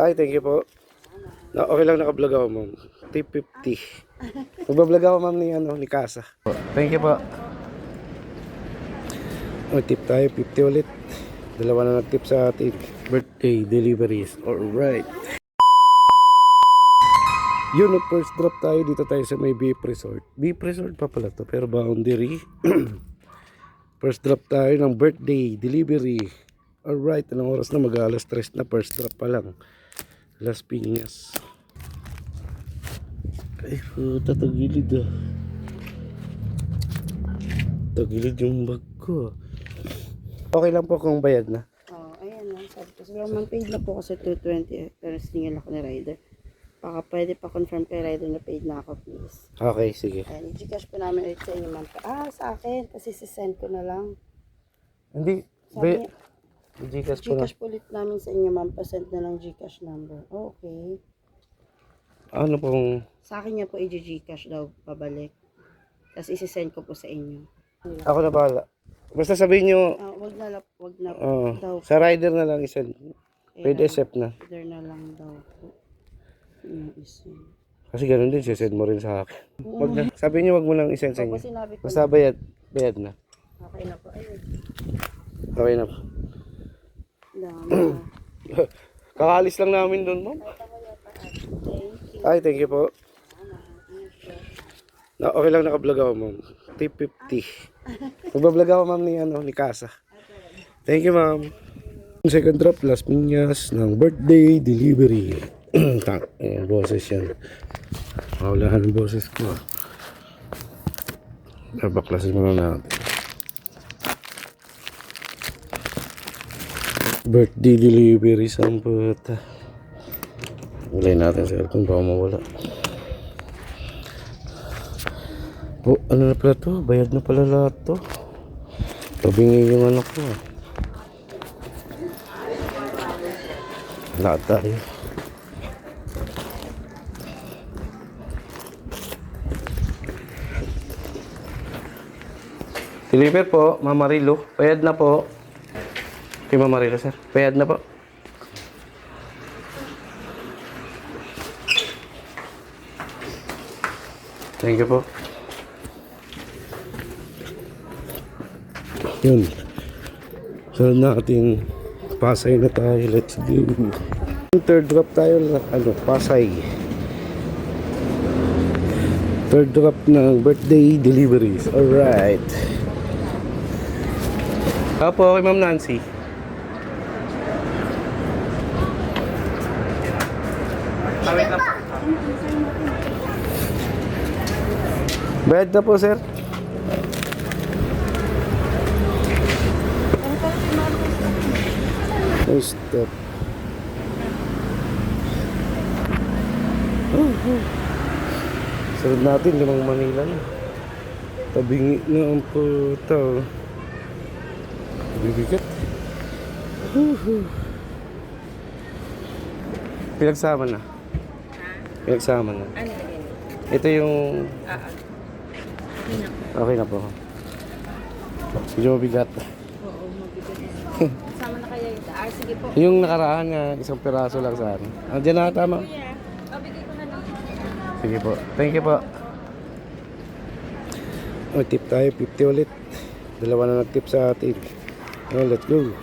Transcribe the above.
Ay, thank you po. Okay lang, naka-vlog ako, ma'am. Tip 50. Magbablog ako, ma'am, ni Casa. Thank you po. Tip tayo, 50 ulit. Dalawa na nag-tip sa atin. Birthday deliveries. Alright. Yun, first drop tayo. Dito tayo sa may Beef Resort. Beef Resort pa pala to, pero boundary. First drop tayo ng birthday delivery. Alright, anong oras na? Mag-alas 3 na. First drop pa lang. Las Piñas. Ay, puta, tagilid ah. Tagilid yung bag ko. Okay lang po kung bayad na. Ayan lang. Sabi ko, so, paid na po kasi 220. Pero siningil ako ni rider. Baka pwede pa confirm kay rider na paid na ako, please. Okay, sige. Ayan, i-gcash po namin ulit sa inyo, ma'am. Sa akin. Kasi sisend ko na lang. Hindi. Sabi, Gcash po na. Gcash po ulit namin sa inyo, ma'am. Pasend na lang Gcash number. Okay. Ano pong... Sa akin niya po i-Gcash daw pabalik. Tapos isi-send ko po sa inyo. Ako na bahala. Basta sabihin nyo... Wag na daw. Sa rider na lang isend. Pwede accept na. Rider na lang daw po. Isend. Kasi ganun din, sisend mo rin sa akin. Wag na. Sabihin nyo wag mo lang isend sa inyo. Basta bayad na. Okay na po. Ayun. Okay na po. Dami. Kakaalis lang namin doon, ma'am. Ay, thank you po. Okay lang, naka-vlog ako, ma'am. Tip 50. Magbablog ako, ma'am, ni Casa. Thank you, ma'am. Second drop, Las Piñas ng birthday delivery. Ayan, boses yan. Mawalahan ang boses ko. Nabaklasin mo na natin. Birthday delivery, sampota. Ulay natin sa cellphone, baka mawala. Ano na pala to? Bayad na pala lahat to. Tabingin yung anak ko. Lahat tayo. Deliver po, Mama Rilo. Bayad na po. Kay Mama Rilo, sir. Bayad na po. Thank you po. Yun. So natin Pasay na tayo. Let's go. Third drop tayo na Pasay. Third drop ng birthday deliveries. Alright. Apo, kay Ma'am Nancy. Wait lang. Bayad na po, sir. Oh, stop. Sunod natin, limang Manila na. Tabingi na ang puta. Bibigat. Pinagsama na. Pinagsama na. Ito yung... Okay na po. Medyo mabigat. Oo, mabigat. Sama na kaya yung sige po. Yung nakaraan nga, isang piraso lang sa akin. Andiyan na tama. Babigay ko na lang. Sige po. Thank you po. Tip tayo, 50 ulit. Dalawa na nag-tip sa atin. Let's go.